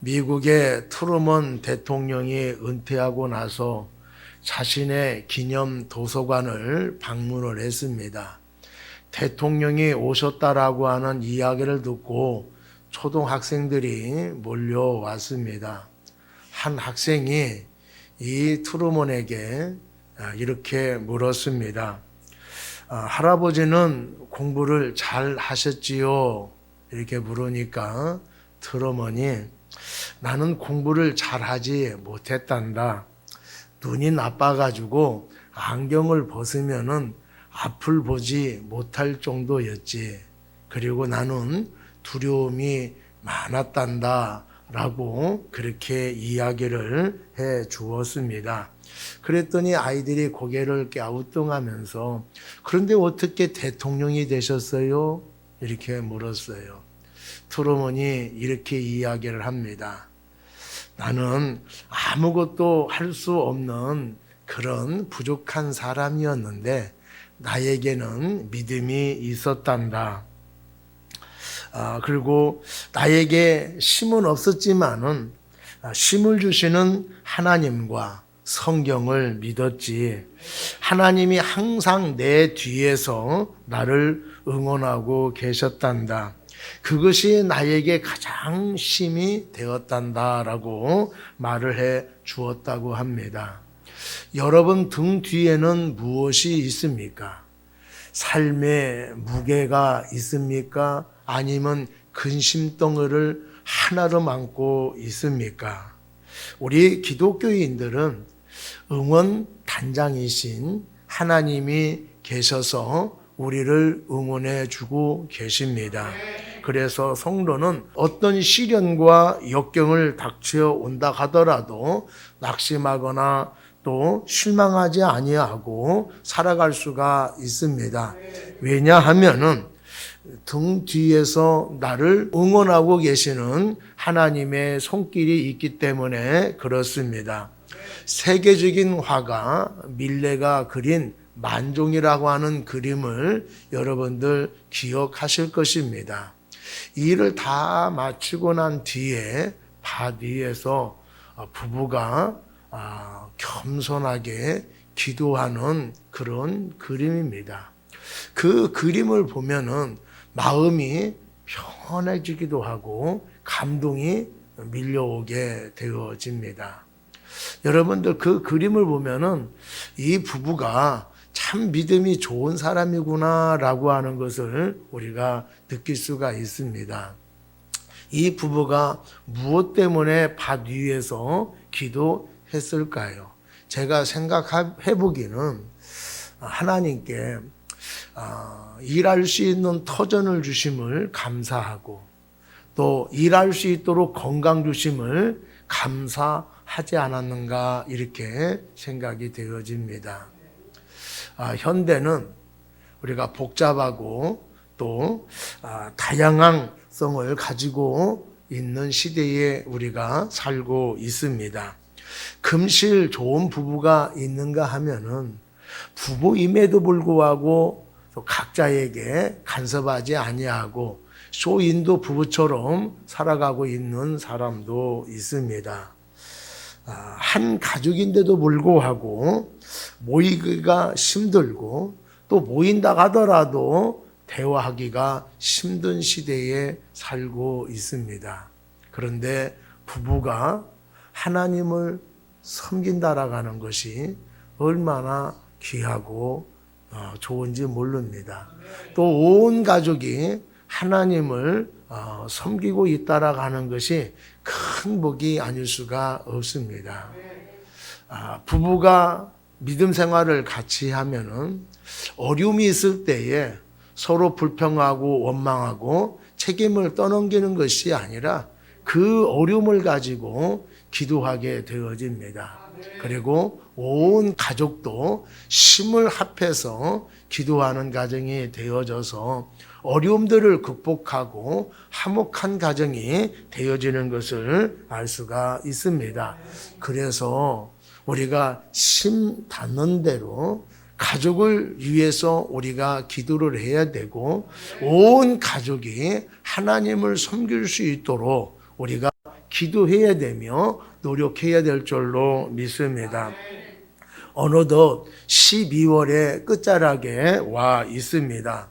미국의 트루먼 대통령이 은퇴하고 나서 자신의 기념 도서관을 방문을 했습니다. 대통령이 오셨다라고 하는 이야기를 듣고 초등학생들이 몰려왔습니다. 한 학생이 이 트루먼에게 이렇게 물었습니다. 할아버지는 공부를 잘 하셨지요? 이렇게 물으니까 트루먼이 나는 공부를 잘하지 못했단다. 눈이 나빠가지고 안경을 벗으면은 앞을 보지 못할 정도였지. 그리고 나는 두려움이 많았단다. 라고 그렇게 이야기를 해 주었습니다. 그랬더니 아이들이 고개를 갸우뚱하면서 그런데 어떻게 대통령이 되셨어요? 이렇게 물었어요. 트루먼이 이렇게 이야기를 합니다. 나는 아무것도 할 수 없는 그런 부족한 사람이었는데 나에게는 믿음이 있었단다. 그리고 나에게 힘은 없었지만은 힘을 주시는 하나님과 성경을 믿었지. 하나님이 항상 내 뒤에서 나를 응원하고 계셨단다. 그것이 나에게 가장 힘이 되었단다라고 말을 해 주었다고 합니다. 여러분 등 뒤에는 무엇이 있습니까? 삶의 무게가 있습니까? 아니면 근심덩어리를 하나로 안고 있습니까? 우리 기독교인들은 응원 단장이신 하나님이 계셔서 우리를 응원해 주고 계십니다. 그래서 성도는 어떤 시련과 역경을 닥쳐 온다 하더라도 낙심하거나 또 실망하지 아니하고 살아갈 수가 있습니다. 왜냐하면은 등 뒤에서 나를 응원하고 계시는 하나님의 손길이 있기 때문에 그렇습니다. 세계적인 화가 밀레가 그린 만종이라고 하는 그림을 여러분들 기억하실 것입니다. 이 일을 다 마치고 난 뒤에 밭 위에서 부부가 겸손하게 기도하는 그런 그림입니다. 그 그림을 보면은 마음이 편해지기도 하고 감동이 밀려오게 되어집니다. 여러분들 그 그림을 보면은 이 부부가 참 믿음이 좋은 사람이구나라고 하는 것을 우리가 느낄 수가 있습니다. 이 부부가 무엇 때문에 밭 위에서 기도했을까요? 제가 생각해 보기는 하나님께 일할 수 있는 터전을 주심을 감사하고 또 일할 수 있도록 건강 주심을 감사하지 않았는가 이렇게 생각이 되어집니다. 현대는 우리가 복잡하고 또 다양한 성을 가지고 있는 시대에 우리가 살고 있습니다. 금실 좋은 부부가 있는가 하면은 부부임에도 불구하고 또 각자에게 간섭하지 아니하고 쇼인도 부부처럼 살아가고 있는 사람도 있습니다. 한 가족인데도 불구하고 모이기가 힘들고 또 모인다 하더라도 대화하기가 힘든 시대에 살고 있습니다. 그런데 부부가 하나님을 섬긴다라고 하는 것이 얼마나 귀하고 좋은지 모릅니다. 또 온 가족이 하나님을 섬기고 있다라고 하는 것이 큰 복이 아닐 수가 없습니다. 부부가 믿음 생활을 같이 하면은 어려움이 있을 때에 서로 불평하고 원망하고 책임을 떠넘기는 것이 아니라 그 어려움을 가지고 기도하게 되어집니다. 그리고 온 가족도 힘을 합해서 기도하는 가정이 되어져서 어려움들을 극복하고 화목한 가정이 되어지는 것을 알 수가 있습니다. 그래서 우리가 힘 닿는 대로 가족을 위해서 우리가 기도를 해야 되고 온 가족이 하나님을 섬길 수 있도록 우리가 기도해야 되며 노력해야 될 줄로 믿습니다. 어느덧 12월의 끝자락에 와 있습니다.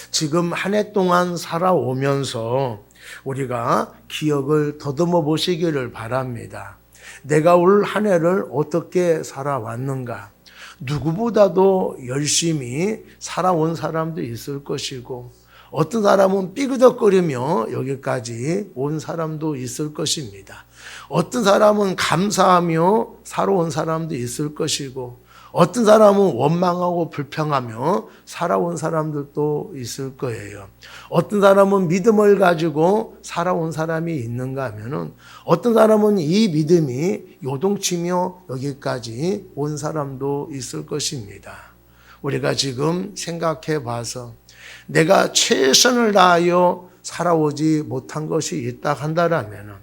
지금 한 해 동안 살아오면서 우리가 기억을 더듬어 보시기를 바랍니다. 내가 올 한 해를 어떻게 살아왔는가? 누구보다도 열심히 살아온 사람도 있을 것이고, 어떤 사람은 삐그덕거리며 여기까지 온 사람도 있을 것입니다. 어떤 사람은 감사하며 살아온 사람도 있을 것이고, 어떤 사람은 원망하고 불평하며 살아온 사람들도 있을 거예요. 어떤 사람은 믿음을 가지고 살아온 사람이 있는가 하면은, 어떤 사람은 이 믿음이 요동치며 여기까지 온 사람도 있을 것입니다. 우리가 지금 생각해 봐서 내가 최선을 다하여 살아오지 못한 것이 있다 한다라면은,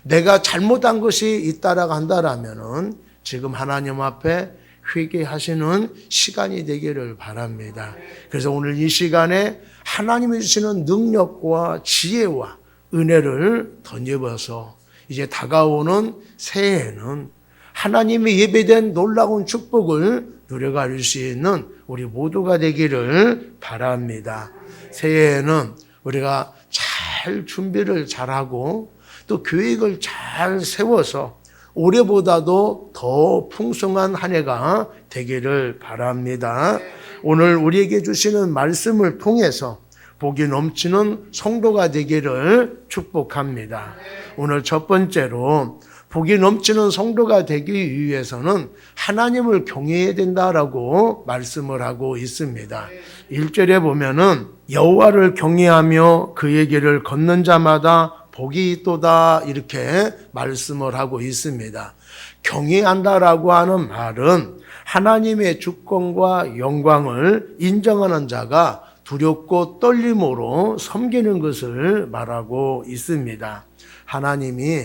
내가 잘못한 것이 있다라고 한다라면은 지금 하나님 앞에 회개하시는 시간이 되기를 바랍니다. 그래서 오늘 이 시간에 하나님이 주시는 능력과 지혜와 은혜를 덧입어서 이제 다가오는 새해에는 하나님의 예배된 놀라운 축복을 누려갈 수 있는 우리 모두가 되기를 바랍니다. 새해에는 우리가 잘 준비를 잘하고 또 계획을 잘 세워서 올해보다도 더 풍성한 한 해가 되기를 바랍니다. 오늘 우리에게 주시는 말씀을 통해서 복이 넘치는 성도가 되기를 축복합니다. 오늘 첫 번째로 복이 넘치는 성도가 되기 위해서는 하나님을 경외해야 된다라고 말씀을 하고 있습니다. 1절에 보면은 여호와를 경외하며 그의 길을 걷는 자마다 복이 있도다 이렇게 말씀을 하고 있습니다. 경외한다라고 하는 말은 하나님의 주권과 영광을 인정하는 자가 두렵고 떨림으로 섬기는 것을 말하고 있습니다. 하나님이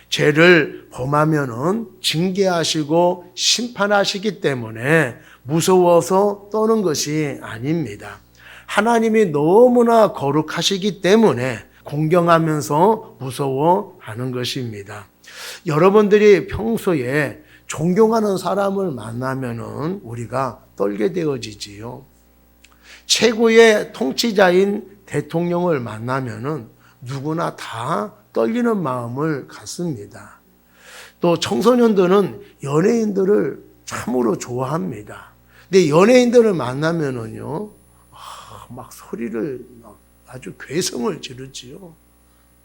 죄를 범하면은 징계하시고 심판하시기 때문에 무서워서 떠는 것이 아닙니다. 하나님이 너무나 거룩하시기 때문에 공경하면서 무서워하는 것입니다. 여러분들이 평소에 존경하는 사람을 만나면은 우리가 떨게 되어지지요. 최고의 통치자인 대통령을 만나면은 누구나 다 떨리는 마음을 갖습니다. 또 청소년들은 연예인들을 참으로 좋아합니다. 근데 연예인들을 만나면은요, 막 소리를 아주 괴성을 지르지요.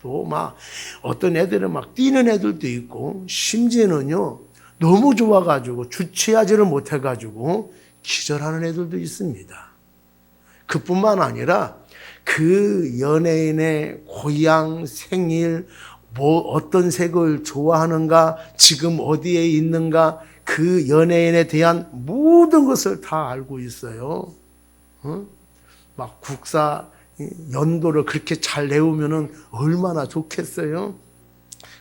또 막 어떤 애들은 막 뛰는 애들도 있고, 심지어는요 너무 좋아가지고 주체하지를 못해가지고 기절하는 애들도 있습니다. 그뿐만 아니라 그 연예인의 고향, 생일, 뭐 어떤 색을 좋아하는가, 지금 어디에 있는가, 그 연예인에 대한 모든 것을 다 알고 있어요. 막 국사 연도를 그렇게 잘 외우면은 얼마나 좋겠어요?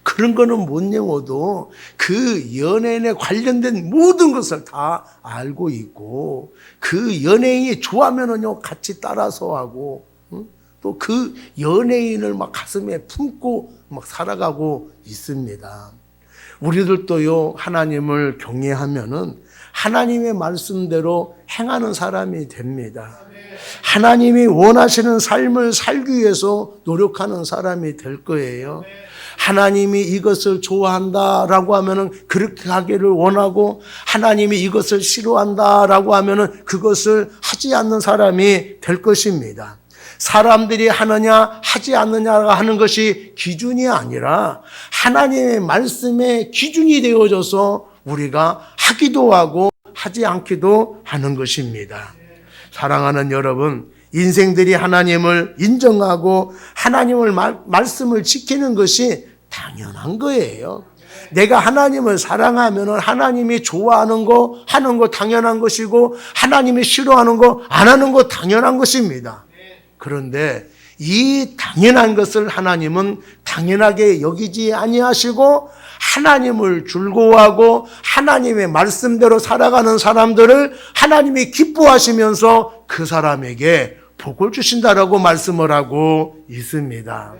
그런 거는 못 외워도 그 연예인에 관련된 모든 것을 다 알고 있고, 그 연예인이 좋아하면은요 같이 따라서 하고, 또 그 연예인을 막 가슴에 품고 막 살아가고 있습니다. 우리들도요 하나님을 경외하면은 하나님의 말씀대로 행하는 사람이 됩니다. 하나님이 원하시는 삶을 살기 위해서 노력하는 사람이 될 거예요. 하나님이 이것을 좋아한다라고 하면은 그렇게 하기를 원하고, 하나님이 이것을 싫어한다라고 하면은 그것을 하지 않는 사람이 될 것입니다. 사람들이 하느냐 하지 않느냐가 하는 것이 기준이 아니라 하나님의 말씀의 기준이 되어져서 우리가 하기도 하고 하지 않기도 하는 것입니다. 사랑하는 여러분, 인생들이 하나님을 인정하고 하나님을 말씀을 지키는 것이 당연한 거예요. 내가 하나님을 사랑하면 하나님이 좋아하는 거 하는 거 당연한 것이고, 하나님이 싫어하는 거 안 하는 거 당연한 것입니다. 그런데 이 당연한 것을 하나님은 당연하게 여기지 아니하시고, 하나님을 즐거워하고 하나님의 말씀대로 살아가는 사람들을 하나님이 기뻐하시면서 그 사람에게 복을 주신다라고 말씀을 하고 있습니다.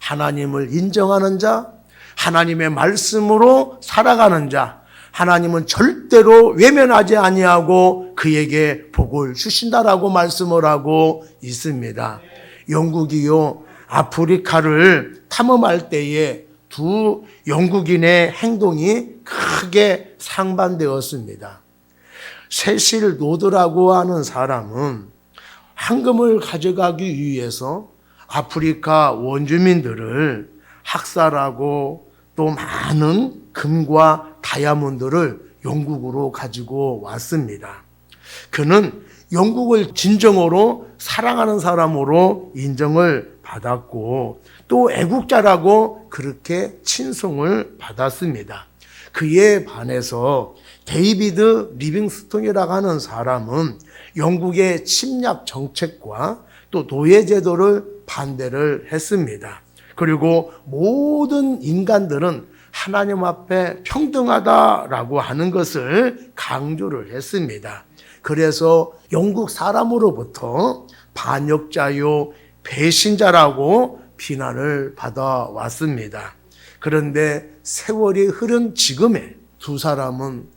하나님을 인정하는 자, 하나님의 말씀으로 살아가는 자, 하나님은 절대로 외면하지 아니하고 그에게 복을 주신다라고 말씀을 하고 있습니다. 영국이요, 아프리카를 탐험할 때에 두 영국인의 행동이 크게 상반되었습니다. 세실 노드라고 하는 사람은 황금을 가져가기 위해서 아프리카 원주민들을 학살하고 또 많은 금과 다이아몬드를 영국으로 가지고 왔습니다. 그는 영국을 진정으로 사랑하는 사람으로 인정을 받았고 또 애국자라고 그렇게 칭송을 받았습니다. 그에 반해서 데이비드 리빙스톤이라고 하는 사람은 영국의 침략 정책과 또 노예제도를 반대를 했습니다. 그리고 모든 인간들은 하나님 앞에 평등하다라고 하는 것을 강조를 했습니다. 그래서 영국 사람으로부터 반역자요, 배신자라고 비난을 받아왔습니다. 그런데 세월이 흐른 지금에 두 사람은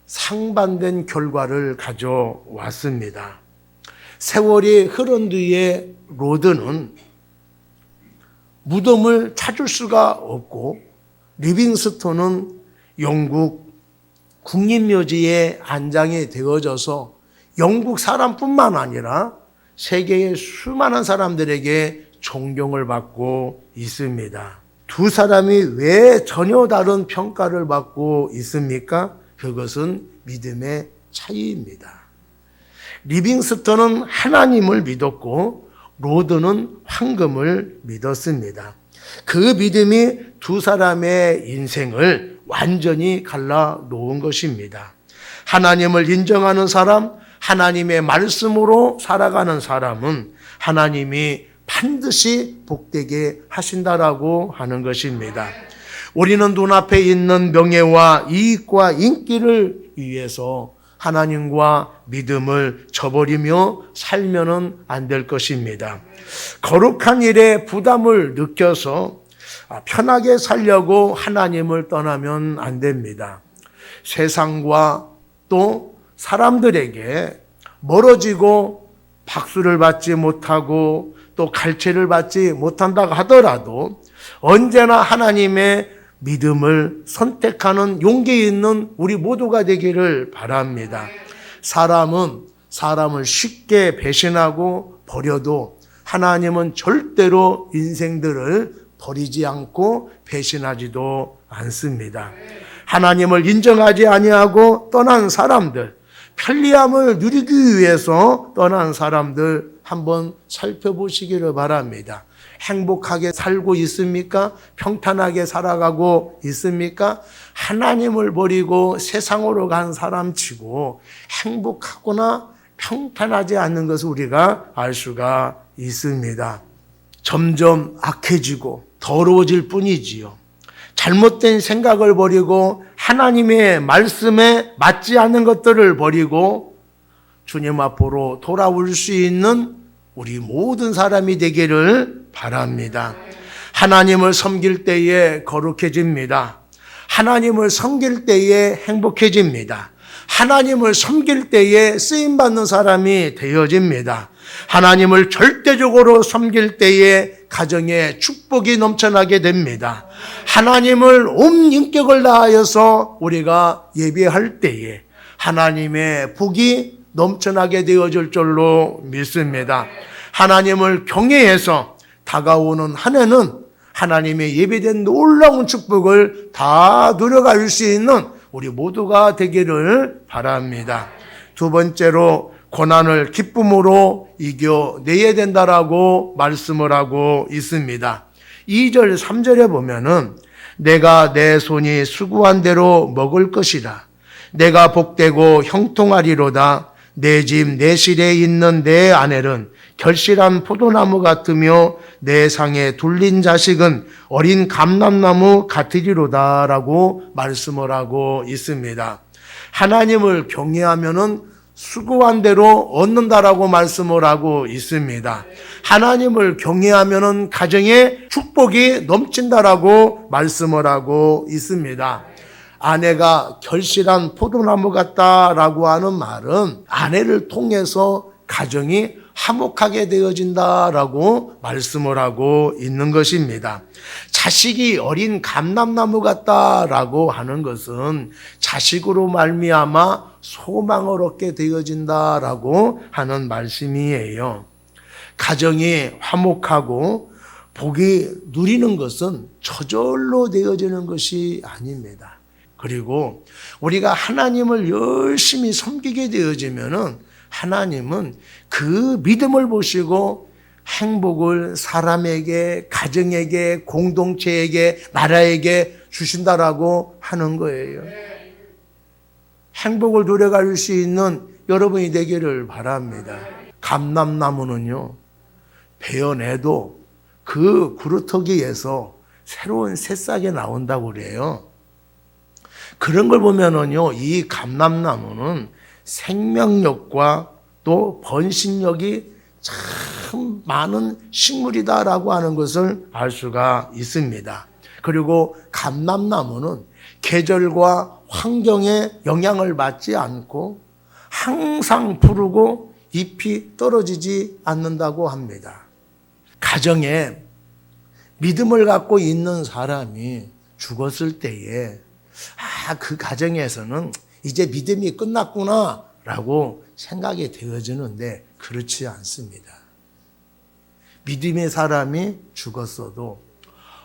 상반된 결과를 가져왔습니다. 세월이 흐른 뒤에 로드는 무덤을 찾을 수가 없고 리빙스톤은 영국 국립묘지에 안장이 되어져서 영국 사람뿐만 아니라 세계의 수많은 사람들에게 존경을 받고 있습니다. 두 사람이 왜 전혀 다른 평가를 받고 있습니까? 그것은 믿음의 차이입니다. 리빙스턴은 하나님을 믿었고 로드는 황금을 믿었습니다. 그 믿음이 두 사람의 인생을 완전히 갈라놓은 것입니다. 하나님을 인정하는 사람, 하나님의 말씀으로 살아가는 사람은 하나님이 반드시 복되게 하신다라고 하는 것입니다. 우리는 눈앞에 있는 명예와 이익과 인기를 위해서 하나님과 믿음을 저버리며 살면은 안 될 것입니다. 거룩한 일에 부담을 느껴서 편하게 살려고 하나님을 떠나면 안 됩니다. 세상과 또 사람들에게 멀어지고 박수를 받지 못하고 또 갈채를 받지 못한다고 하더라도 언제나 하나님의 믿음을 선택하는 용기 있는 우리 모두가 되기를 바랍니다. 사람은 사람을 쉽게 배신하고 버려도 하나님은 절대로 인생들을 버리지 않고 배신하지도 않습니다. 하나님을 인정하지 아니하고 떠난 사람들, 편리함을 누리기 위해서 떠난 사람들 한번 살펴보시기를 바랍니다. 행복하게 살고 있습니까? 평탄하게 살아가고 있습니까? 하나님을 버리고 세상으로 간 사람치고 행복하거나 평탄하지 않는 것을 우리가 알 수가 있습니다. 점점 악해지고 더러워질 뿐이지요. 잘못된 생각을 버리고 하나님의 말씀에 맞지 않는 것들을 버리고 주님 앞으로 돌아올 수 있는 우리 모든 사람이 되기를 바랍니다. 하나님을 섬길 때에 거룩해집니다. 하나님을 섬길 때에 행복해집니다. 하나님을 섬길 때에 쓰임받는 사람이 되어집니다. 하나님을 절대적으로 섬길 때에 가정에 축복이 넘쳐나게 됩니다. 하나님을 온 인격을 다하여서 우리가 예배할 때에 하나님의 복이 넘쳐나게 되어질 줄로 믿습니다. 하나님을 경외해서 다가오는 한 해는 하나님의 예배된 놀라운 축복을 다 누려갈 수 있는 우리 모두가 되기를 바랍니다. 두 번째로 고난을 기쁨으로 이겨내야 된다라고 말씀을 하고 있습니다. 2절, 3절에 보면은 내가 내 손이 수고한 대로 먹을 것이라. 내가 복되고 형통하리로다. 내 집 내 실에 있는 내 아내는 결실한 포도나무 같으며 내 상에 둘린 자식은 어린 감람나무 같으리로다라고 말씀을 하고 있습니다. 하나님을 경외하면은 수고한 대로 얻는다라고 말씀을 하고 있습니다. 하나님을 경외하면은 가정에 축복이 넘친다라고 말씀을 하고 있습니다. 아내가 결실한 포도나무 같다라고 하는 말은 아내를 통해서 가정이 화목하게 되어진다라고 말씀을 하고 있는 것입니다. 자식이 어린 감람나무 같다라고 하는 것은 자식으로 말미암아 소망을 얻게 되어진다라고 하는 말씀이에요. 가정이 화목하고 복이 누리는 것은 저절로 되어지는 것이 아닙니다. 그리고 우리가 하나님을 열심히 섬기게 되어지면은 하나님은 그 믿음을 보시고 행복을 사람에게, 가정에게, 공동체에게, 나라에게 주신다라고 하는 거예요. 행복을 누려갈 수 있는 여러분이 되기를 바랍니다. 감람나무는요, 베어내도 그 구루터기에서 새로운 새싹이 나온다고 그래요. 그런 걸 보면은요, 이 감람나무는 생명력과 또 번식력이 참 많은 식물이다라고 하는 것을 알 수가 있습니다. 그리고 감람나무는 계절과 환경에 영향을 받지 않고 항상 푸르고 잎이 떨어지지 않는다고 합니다. 가정에 믿음을 갖고 있는 사람이 죽었을 때에 그 가정에서는 이제 믿음이 끝났구나라고 생각이 되어지는데 그렇지 않습니다. 믿음의 사람이 죽었어도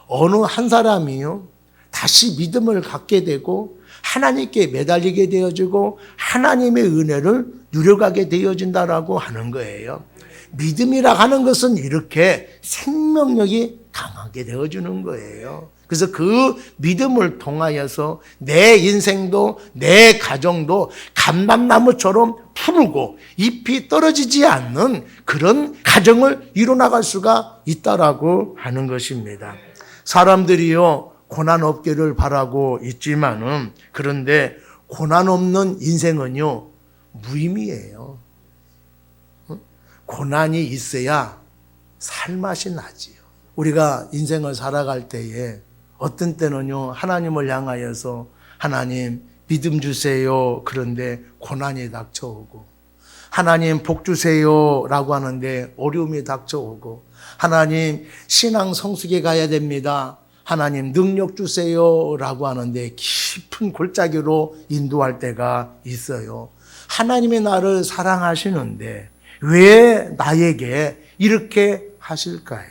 어느 한 사람이요 다시 믿음을 갖게 되고 하나님께 매달리게 되어지고 하나님의 은혜를 누려가게 되어진다라고 하는 거예요. 믿음이라 하는 것은 이렇게 생명력이 강하게 되어지는 거예요. 그래서 그 믿음을 통하여서 내 인생도 내 가정도 감람나무처럼 푸르고 잎이 떨어지지 않는 그런 가정을 이뤄나갈 수가 있다라고 하는 것입니다. 사람들이요 고난 없기를 바라고 있지만은 그런데 고난 없는 인생은요 무의미해요. 고난이 있어야 살맛이 나지요. 우리가 인생을 살아갈 때에 어떤 때는요 하나님을 향하여서 하나님 믿음 주세요 그런데 고난이 닥쳐오고 하나님 복 주세요 라고 하는데 어려움이 닥쳐오고 하나님 신앙 성숙에 가야 됩니다 하나님 능력 주세요 라고 하는데 깊은 골짜기로 인도할 때가 있어요. 하나님의 나를 사랑하시는데 왜 나에게 이렇게 하실까요?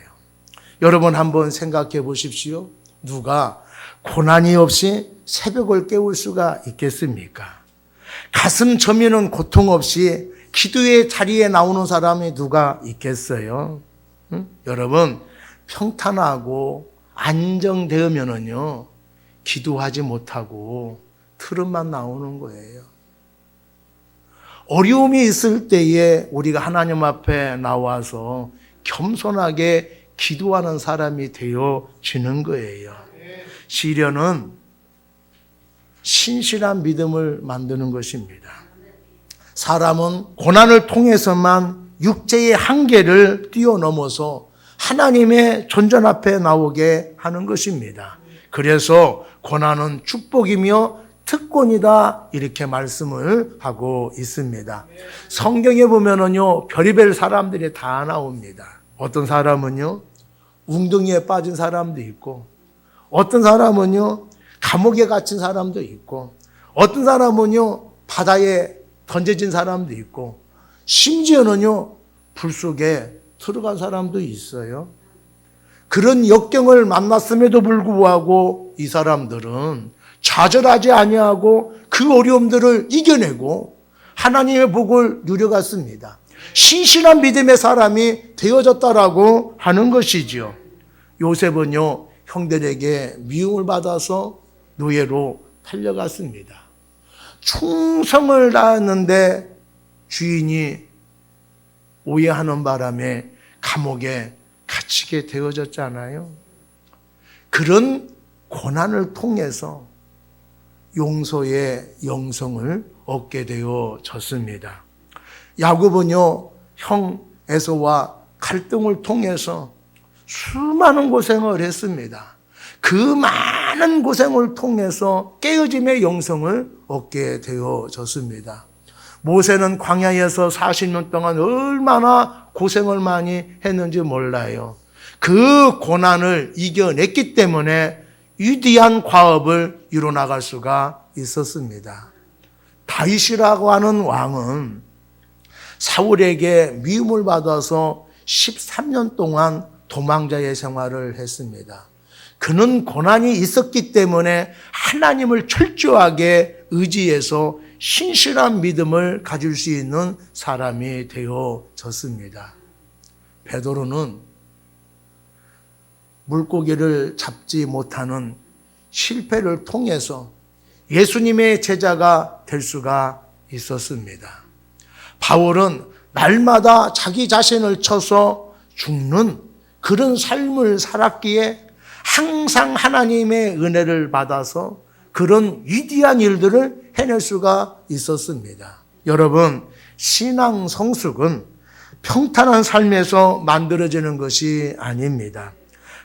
여러분 한번 생각해 보십시오. 누가 고난이 없이 새벽을 깨울 수가 있겠습니까? 가슴 저미는 고통 없이 기도의 자리에 나오는 사람이 누가 있겠어요? 응? 여러분 평탄하고 안정되면은요 기도하지 못하고 트름만 나오는 거예요. 어려움이 있을 때에 우리가 하나님 앞에 나와서 겸손하게 기도하는 사람이 되어지는 거예요. 시련은 신실한 믿음을 만드는 것입니다. 사람은 고난을 통해서만 육체의 한계를 뛰어넘어서 하나님의 존전 앞에 나오게 하는 것입니다. 그래서 고난은 축복이며 특권이다 이렇게 말씀을 하고 있습니다. 성경에 보면은요 별의별 사람들이 다 나옵니다. 어떤 사람은요 웅덩이에 빠진 사람도 있고 어떤 사람은요 감옥에 갇힌 사람도 있고 어떤 사람은요 바다에 던져진 사람도 있고 심지어는요 불 속에 들어간 사람도 있어요. 그런 역경을 만났음에도 불구하고 이 사람들은 좌절하지 아니하고 그 어려움들을 이겨내고 하나님의 복을 누려갔습니다. 신실한 믿음의 사람이 되어졌다라고 하는 것이지요. 요셉은요 형들에게 미움을 받아서 노예로 팔려갔습니다. 충성을 다했는데 주인이 오해하는 바람에 감옥에 갇히게 되어졌잖아요. 그런 고난을 통해서 용서의 영성을 얻게 되어졌습니다. 야곱은요, 형 에서와 갈등을 통해서 수많은 고생을 했습니다. 그 많은 고생을 통해서 깨어짐의 영성을 얻게 되어졌습니다. 모세는 광야에서 40년 동안 얼마나 고생을 많이 했는지 몰라요. 그 고난을 이겨냈기 때문에 위대한 과업을 이뤄나갈 수가 있었습니다. 다윗이라고 하는 왕은 사울에게 미움을 받아서 13년 동안 도망자의 생활을 했습니다. 그는 고난이 있었기 때문에 하나님을 철저하게 의지해서 신실한 믿음을 가질 수 있는 사람이 되어졌습니다. 베드로는 물고기를 잡지 못하는 실패를 통해서 예수님의 제자가 될 수가 있었습니다. 바울은 날마다 자기 자신을 쳐서 죽는 그런 삶을 살았기에 항상 하나님의 은혜를 받아서 그런 위대한 일들을 해낼 수가 있었습니다. 여러분, 신앙 성숙은 평탄한 삶에서 만들어지는 것이 아닙니다.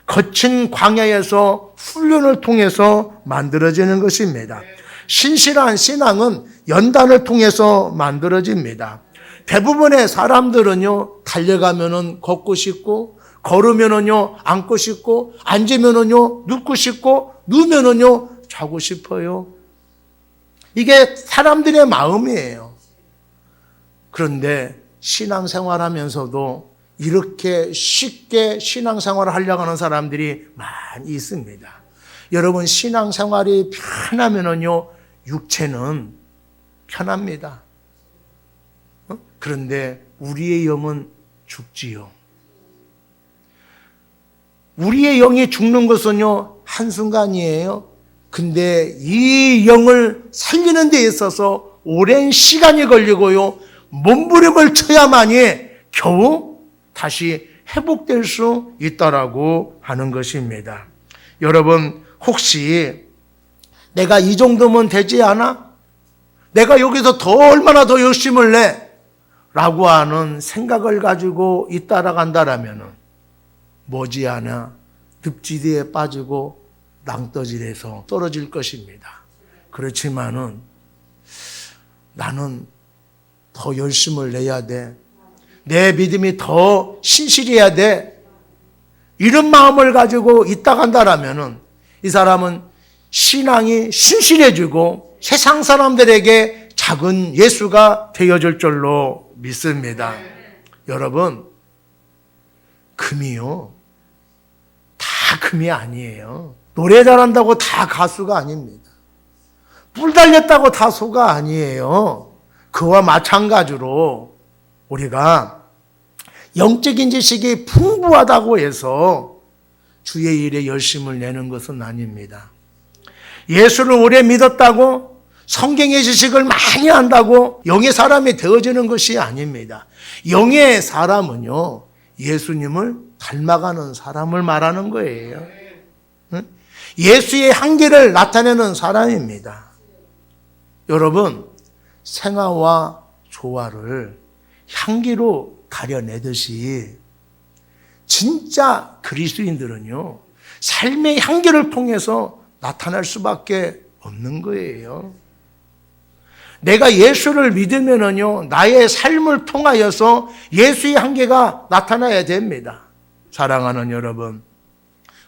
거친 광야에서 훈련을 통해서 만들어지는 것입니다. 신실한 신앙은 연단을 통해서 만들어집니다. 대부분의 사람들은요, 달려가면은 걷고 싶고, 걸으면은요, 앉고 싶고, 앉으면은요, 눕고 싶고, 누우면은요, 자고 싶어요. 이게 사람들의 마음이에요. 그런데 신앙생활 하면서도 이렇게 쉽게 신앙생활을 하려고 하는 사람들이 많이 있습니다. 여러분, 신앙생활이 편하면은요, 육체는 편합니다. 그런데 우리의 영은 죽지요. 우리의 영이 죽는 것은요, 한순간이에요. 근데 이 영을 살리는 데 있어서 오랜 시간이 걸리고요, 몸부림을 쳐야만이 겨우 다시 회복될 수 있다라고 하는 것입니다. 여러분, 혹시 내가 이 정도면 되지 않아? 내가 여기서 더 얼마나 더 열심을 내? 라고 하는 생각을 가지고 있다라고 한다라면 머지않아 늪지대에 빠지고 낭떠질에서 떨어질 것입니다. 그렇지만은 나는 더 열심을 내야 돼. 내 믿음이 더 신실해야 돼. 이런 마음을 가지고 있다가 한다라면은 이 사람은 신앙이 신실해지고 세상 사람들에게 작은 예수가 되어질 줄로 믿습니다. 여러분, 금이요, 다 금이 아니에요. 노래 잘한다고 다 가수가 아닙니다. 뿔 달렸다고 다 소가 아니에요. 그와 마찬가지로 우리가 영적인 지식이 풍부하다고 해서 주의 일에 열심을 내는 것은 아닙니다. 예수를 오래 믿었다고 성경의 지식을 많이 한다고 영의 사람이 되어지는 것이 아닙니다. 영의 사람은요, 예수님을 닮아가는 사람을 말하는 거예요. 예수의 한계를 나타내는 사람입니다. 여러분, 생화와 조화를 향기로 가려내듯이 진짜 그리스도인들은요, 삶의 향기를 통해서 나타날 수밖에 없는 거예요. 내가 예수를 믿으면은요, 나의 삶을 통하여서 예수의 한계가 나타나야 됩니다. 사랑하는 여러분,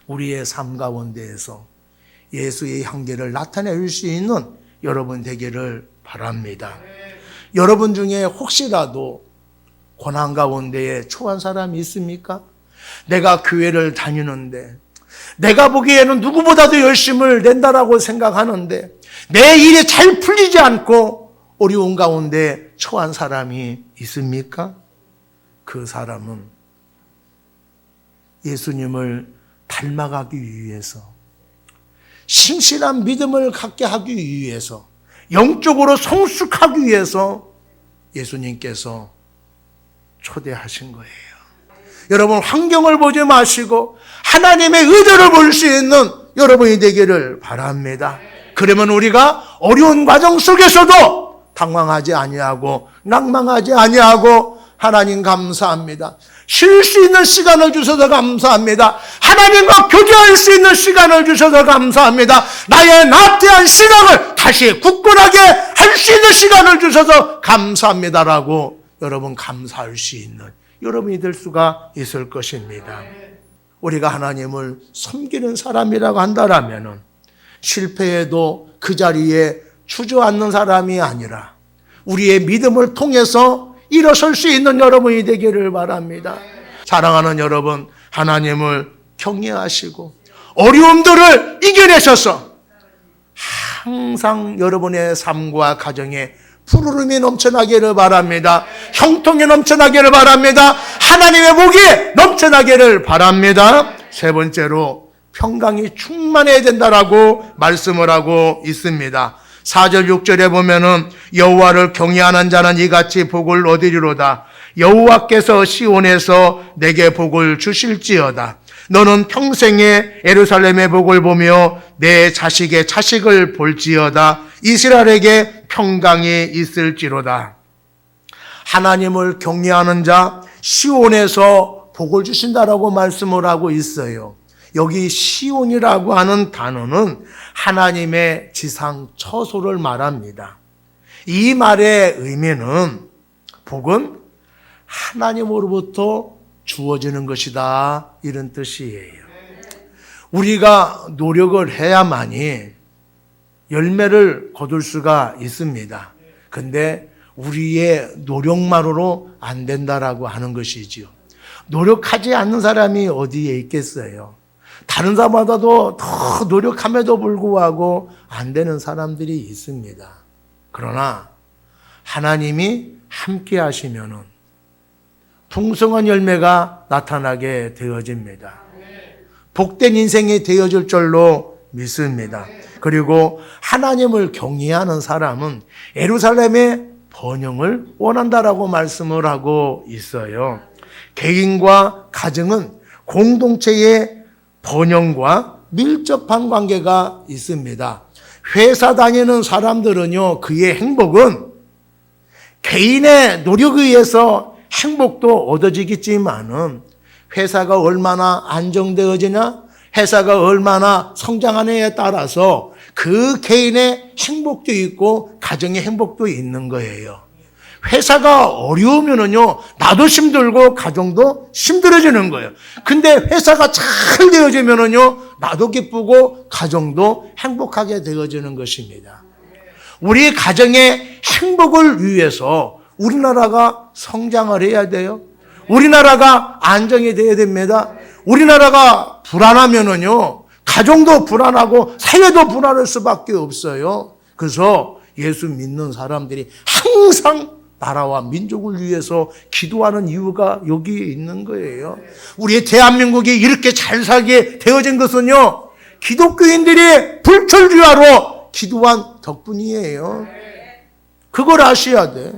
우리의 삶 가운데에서 예수의 한계를 나타낼 수 있는 여러분 되기를 바랍니다. 여러분 중에 혹시라도 고난 가운데에 처한 사람이 있습니까? 내가 교회를 다니는데, 내가 보기에는 누구보다도 열심을 낸다라고 생각하는데 내 일이 잘 풀리지 않고 어려운 가운데 처한 사람이 있습니까? 그 사람은 예수님을 닮아가기 위해서, 신실한 믿음을 갖게 하기 위해서, 영적으로 성숙하기 위해서 예수님께서 초대하신 거예요. 여러분, 환경을 보지 마시고 하나님의 의도를 볼 수 있는 여러분이 되기를 바랍니다. 그러면 우리가 어려운 과정 속에서도 당황하지 아니하고 낭망하지 아니하고 하나님 감사합니다. 쉴 수 있는 시간을 주셔서 감사합니다. 하나님과 교제할 수 있는 시간을 주셔서 감사합니다. 나의 나태한 신앙을 다시 굳건하게 할 수 있는 시간을 주셔서 감사합니다라고 여러분 감사할 수 있는 여러분이 될 수가 있을 것입니다. 우리가 하나님을 섬기는 사람이라고 한다면 실패해도 그 자리에 주저앉는 사람이 아니라 우리의 믿음을 통해서 일어설 수 있는 여러분이 되기를 바랍니다. 사랑하는 여러분, 하나님을 경외하시고 어려움들을 이겨내셔서 항상 여러분의 삶과 가정에 푸르름이 넘쳐나기를 바랍니다. 형통이 넘쳐나기를 바랍니다. 하나님의 복이 넘쳐나기를 바랍니다. 세 번째로 평강이 충만해야 된다라고 말씀을 하고 있습니다. 4절 6절에 보면은 여호와를 경외하는 자는 이같이 복을 얻으리로다. 여호와께서 시온에서 내게 복을 주실지어다. 너는 평생에 예루살렘의 복을 보며 내 자식의 자식을 볼지어다. 이스라엘에게 평강이 있을지로다. 하나님을 경외하는 자 시온에서 복을 주신다라고 말씀을 하고 있어요. 여기 시온이라고 하는 단어는 하나님의 지상 처소를 말합니다. 이 말의 의미는 복은 하나님으로부터 주어지는 것이다, 이런 뜻이에요. 우리가 노력을 해야만이 열매를 거둘 수가 있습니다. 근데 우리의 노력만으로 안 된다라고 하는 것이지요. 노력하지 않는 사람이 어디에 있겠어요? 다른 사람보다도 더 노력함에도 불구하고 안 되는 사람들이 있습니다. 그러나 하나님이 함께 하시면은 풍성한 열매가 나타나게 되어집니다. 복된 인생이 되어질 줄로 믿습니다. 그리고 하나님을 경외하는 사람은 예루살렘의 번영을 원한다라고 말씀을 하고 있어요. 개인과 가정은 공동체의 번영과 밀접한 관계가 있습니다. 회사 다니는 사람들은요, 그의 행복은 개인의 노력에 의해서 행복도 얻어지겠지만은 회사가 얼마나 안정되어지냐, 회사가 얼마나 성장하느냐에 따라서 그 개인의 행복도 있고 가정의 행복도 있는 거예요. 회사가 어려우면은요, 나도 힘들고 가정도 힘들어지는 거예요. 근데 회사가 잘 되어지면은요, 나도 기쁘고 가정도 행복하게 되어지는 것입니다. 우리 가정의 행복을 위해서 우리나라가 성장을 해야 돼요. 우리나라가 안정이 돼야 됩니다. 우리나라가 불안하면은요, 가정도 불안하고 사회도 불안할 수밖에 없어요. 그래서 예수 믿는 사람들이 항상 나라와 민족을 위해서 기도하는 이유가 여기에 있는 거예요. 우리 대한민국이 이렇게 잘 살게 되어진 것은요, 기독교인들이 불철주야로 기도한 덕분이에요. 그걸 아셔야 돼.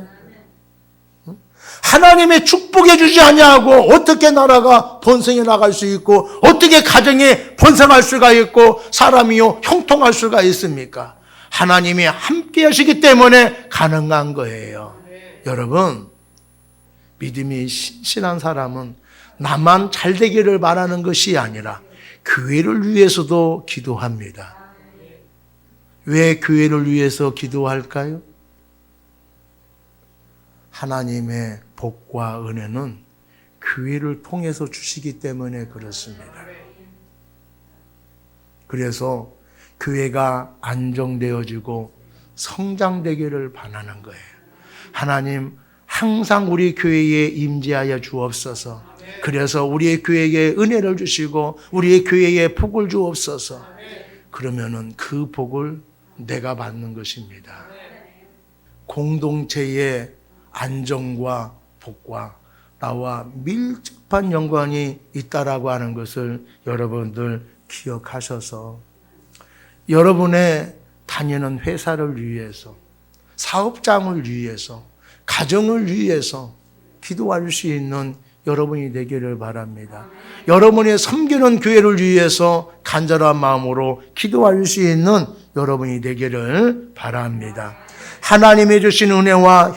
하나님의 축복해 주지 아니하고 어떻게 나라가 번성해 나갈 수 있고 어떻게 가정이 번성할 수가 있고 사람이요 형통할 수가 있습니까? 하나님이 함께 하시기 때문에 가능한 거예요. 여러분, 믿음이 신실한 사람은 나만 잘 되기를 바라는 것이 아니라 교회를 위해서도 기도합니다. 왜 교회를 위해서 기도할까요? 하나님의 복과 은혜는 교회를 통해서 주시기 때문에 그렇습니다. 그래서 교회가 안정되어지고 성장되기를 바라는 거예요. 하나님 항상 우리 교회에 임재하여 주옵소서. 그래서 우리의 교회에 은혜를 주시고 우리의 교회에 복을 주옵소서. 그러면은 그 복을 내가 받는 것입니다. 공동체의 안정과 복과 나와 밀접한 연관이 있다라고 하는 것을 여러분들 기억하셔서 여러분의 다니는 회사를 위해서, 사업장을 위해서, 가정을 위해서 기도할 수 있는 여러분이 되기를 바랍니다. 여러분의 섬기는 교회를 위해서 간절한 마음으로 기도할 수 있는 여러분이 되기를 바랍니다. 하나님이 주신 은혜와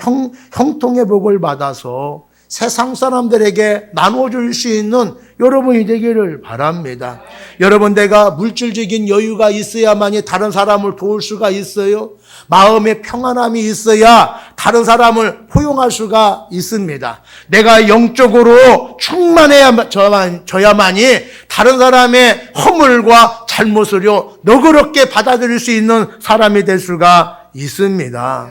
형통의 복을 받아서 세상 사람들에게 나눠줄 수 있는 여러분이 되기를 바랍니다. 여러분, 내가 물질적인 여유가 있어야만이 다른 사람을 도울 수가 있어요. 마음의 평안함이 있어야 다른 사람을 포용할 수가 있습니다. 내가 영적으로 충만해야만이 다른 사람의 허물과 잘못을요 너그럽게 받아들일 수 있는 사람이 될 수가 있습니다.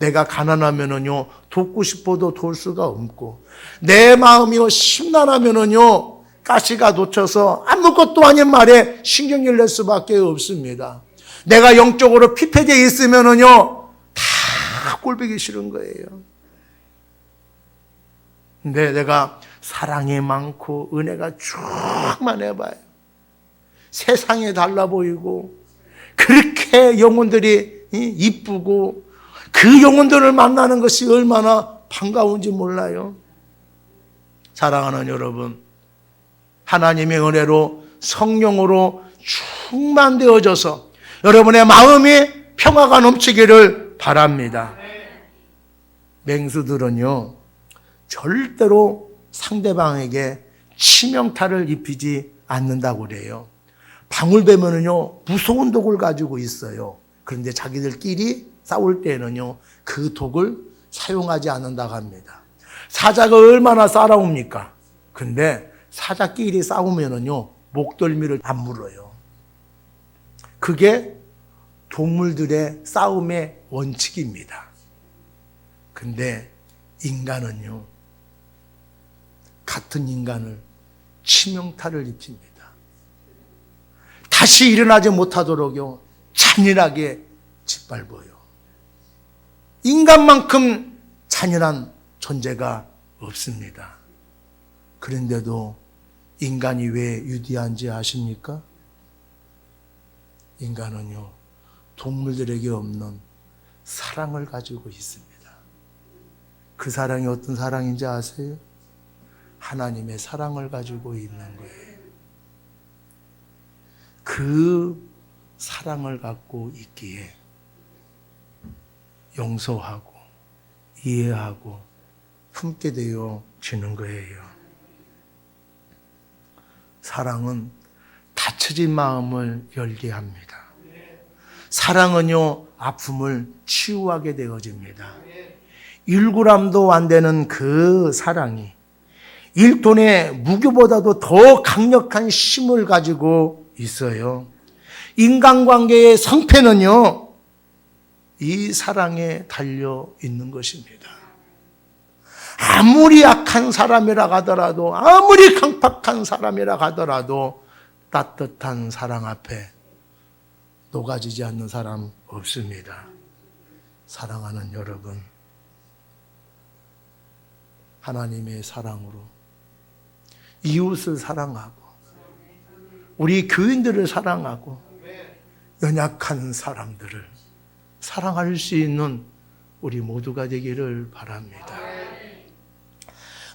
내가 가난하면은요 돕고 싶어도 도울 수가 없고, 내 마음이요 심란하면은요 가시가 돋쳐서 아무것도 아닌 말에 신경을 낼 수밖에 없습니다. 내가 영적으로 피폐되어 있으면은요 다 꼴보기 싫은 거예요. 근데 내가 사랑이 많고 은혜가 충만해 봐요. 세상에 달라 보이고 그렇게 영혼들이 이쁘고 그 영혼들을 만나는 것이 얼마나 반가운지 몰라요. 사랑하는 여러분, 하나님의 은혜로 성령으로 충만되어져서 여러분의 마음이 평화가 넘치기를 바랍니다. 맹수들은요 절대로 상대방에게 치명타를 입히지 않는다고 그래요. 방울뱀은요 무서운 독을 가지고 있어요. 그런데 자기들끼리 싸울 때는요 그 독을 사용하지 않는다고 합니다. 사자가 얼마나 싸움입니까? 근데 사자끼리 싸우면은요 목덜미를 안 물어요. 그게 동물들의 싸움의 원칙입니다. 근데 인간은요 같은 인간을 치명타를 입힙니다. 다시 일어나지 못하도록요 잔인하게 짓밟아요. 인간만큼 잔인한 존재가 없습니다. 그런데도 인간이 왜 위대한지 아십니까? 인간은요 동물들에게 없는 사랑을 가지고 있습니다. 그 사랑이 어떤 사랑인지 아세요? 하나님의 사랑을 가지고 있는 거예요. 그 사랑을 갖고 있기에 용서하고 이해하고 품게 되어지는 거예요. 사랑은 닫혀진 마음을 열게 합니다. 사랑은요 아픔을 치유하게 되어집니다. 1g도 안 되는 그 사랑이 1톤의 무교보다도 더 강력한 힘을 가지고 있어요. 인간관계의 성패는요 이 사랑에 달려 있는 것입니다. 아무리 악한 사람이라 하더라도, 아무리 강팍한 사람이라 하더라도 따뜻한 사랑 앞에 녹아지지 않는 사람 없습니다. 사랑하는 여러분, 하나님의 사랑으로 이웃을 사랑하고 우리 교인들을 사랑하고 연약한 사람들을 사랑할 수 있는 우리 모두가 되기를 바랍니다.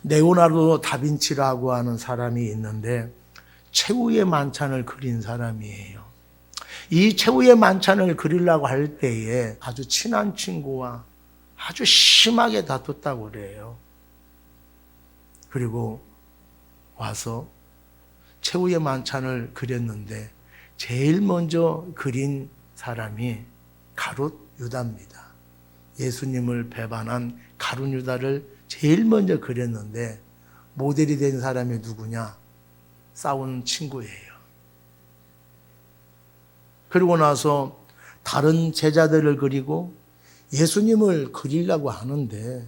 레오나르도 다빈치라고 하는 사람이 있는데 최후의 만찬을 그린 사람이에요. 이 최후의 만찬을 그리려고 할 때에 아주 친한 친구와 아주 심하게 다퉜다고 그래요. 그리고 와서 최후의 만찬을 그렸는데 제일 먼저 그린 사람이 가룟 유다입니다. 예수님을 배반한 가룟 유다를 제일 먼저 그렸는데 모델이 된 사람이 누구냐? 싸운 친구예요. 그리고 나서 다른 제자들을 그리고 예수님을 그리려고 하는데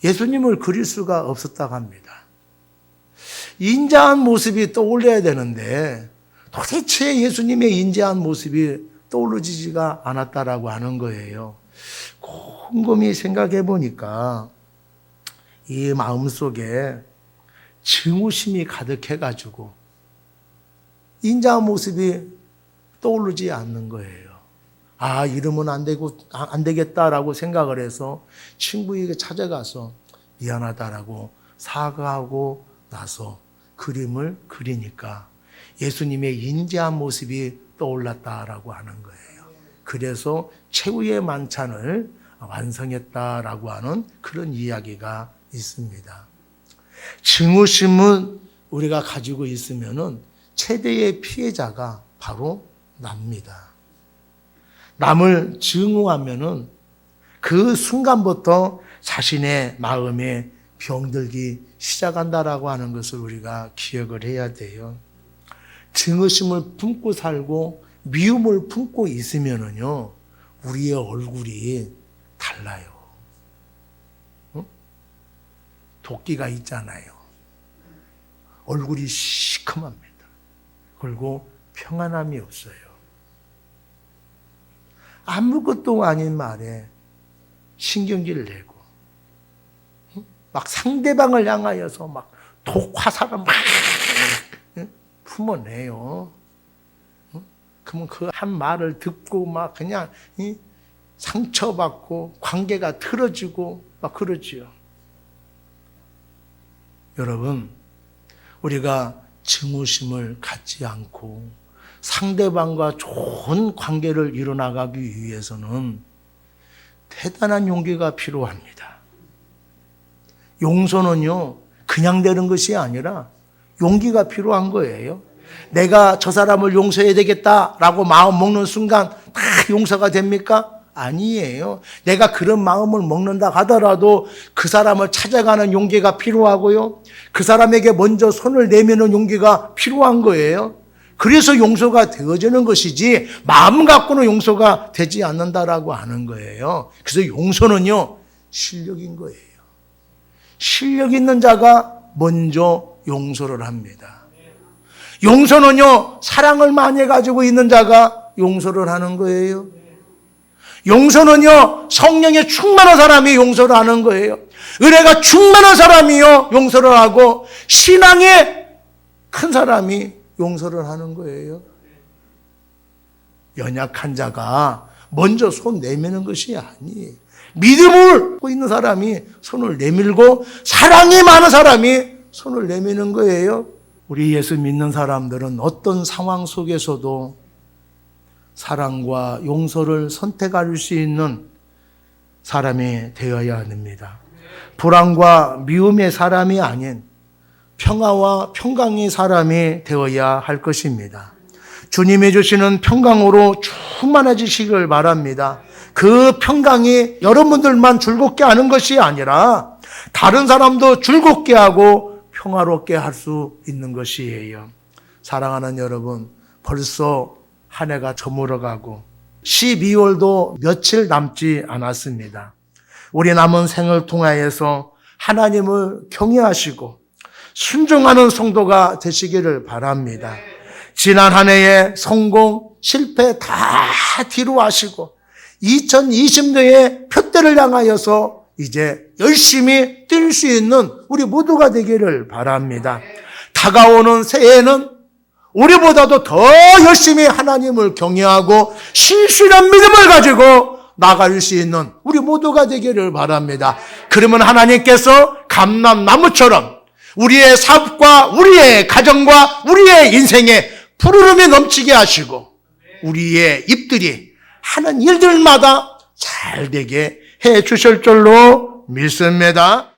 예수님을 그릴 수가 없었다고 합니다. 인자한 모습이 떠올려야 되는데 도대체 예수님의 인자한 모습이 떠오르지가 않았다라고 하는 거예요. 곰곰이 생각해 보니까 이 마음속에 증오심이 가득해가지고 인자한 모습이 떠오르지 않는 거예요. 아, 이러면 안 되겠다라고 생각을 해서 친구에게 찾아가서 미안하다라고 사과하고 나서 그림을 그리니까 예수님의 인자한 모습이 떠올랐다라고 하는 거예요. 그래서 최후의 만찬을 완성했다라고 하는 그런 이야기가 있습니다. 증오심은 우리가 가지고 있으면은 최대의 피해자가 바로 납니다. 남을 증오하면은 그 순간부터 자신의 마음에 병들기 시작한다라고 하는 것을 우리가 기억을 해야 돼요. 증오심을 품고 살고 미움을 품고 있으면은요, 우리의 얼굴이 달라요. 도끼가 있잖아요. 얼굴이 시커멉니다. 그리고 평안함이 없어요. 아무것도 아닌 말에 신경질을 내고 막 상대방을 향하여서 막 독화살을 막 품어내요. 그러면 그 한 말을 듣고 막 그냥 상처받고 관계가 틀어지고 막 그러지요. 여러분, 우리가 증오심을 갖지 않고 상대방과 좋은 관계를 이뤄나가기 위해서는 대단한 용기가 필요합니다. 용서는요, 그냥 되는 것이 아니라 용기가 필요한 거예요. 내가 저 사람을 용서해야 되겠다라고 마음 먹는 순간 다 용서가 됩니까? 아니에요. 내가 그런 마음을 먹는다 하더라도 그 사람을 찾아가는 용기가 필요하고요. 그 사람에게 먼저 손을 내미는 용기가 필요한 거예요. 그래서 용서가 되어지는 것이지 마음 갖고는 용서가 되지 않는다라고 하는 거예요. 그래서 용서는요, 실력인 거예요. 실력 있는 자가 먼저 용서를 합니다. 용서는요, 사랑을 많이 가지고 있는 자가 용서를 하는 거예요. 용서는요, 성령에 충만한 사람이 용서를 하는 거예요. 은혜가 충만한 사람이요, 용서를 하고, 신앙에 큰 사람이 용서를 하는 거예요. 연약한 자가 먼저 손 내미는 것이 아니에요. 믿음을 갖고 있는 사람이 손을 내밀고, 사랑이 많은 사람이 손을 내미는 거예요. 우리 예수 믿는 사람들은 어떤 상황 속에서도 사랑과 용서를 선택할 수 있는 사람이 되어야 합니다. 불안과 미움의 사람이 아닌 평화와 평강의 사람이 되어야 할 것입니다. 주님이 주시는 평강으로 충만해지시길 바랍니다. 그 평강이 여러분들만 즐겁게 하는 것이 아니라 다른 사람도 즐겁게 하고 평화롭게 할 수 있는 것이에요. 사랑하는 여러분, 벌써 한 해가 저물어가고 12월도 며칠 남지 않았습니다. 우리 남은 생을 통하여서 하나님을 경외하시고 순종하는 성도가 되시기를 바랍니다. 지난 한 해의 성공, 실패 다 뒤로 하시고 2020년의 표대를 향하여서 이제 열심히 뛸 수 있는 우리 모두가 되기를 바랍니다. 다가오는 새해에는 우리보다도 더 열심히 하나님을 경외하고 신실한 믿음을 가지고 나갈 수 있는 우리 모두가 되기를 바랍니다. 그러면 하나님께서 감람나무처럼 우리의 삶과 우리의 가정과 우리의 인생에 푸르름이 넘치게 하시고 우리의 입들이 하는 일들마다 잘 되게 해 주실 줄로 믿습니다.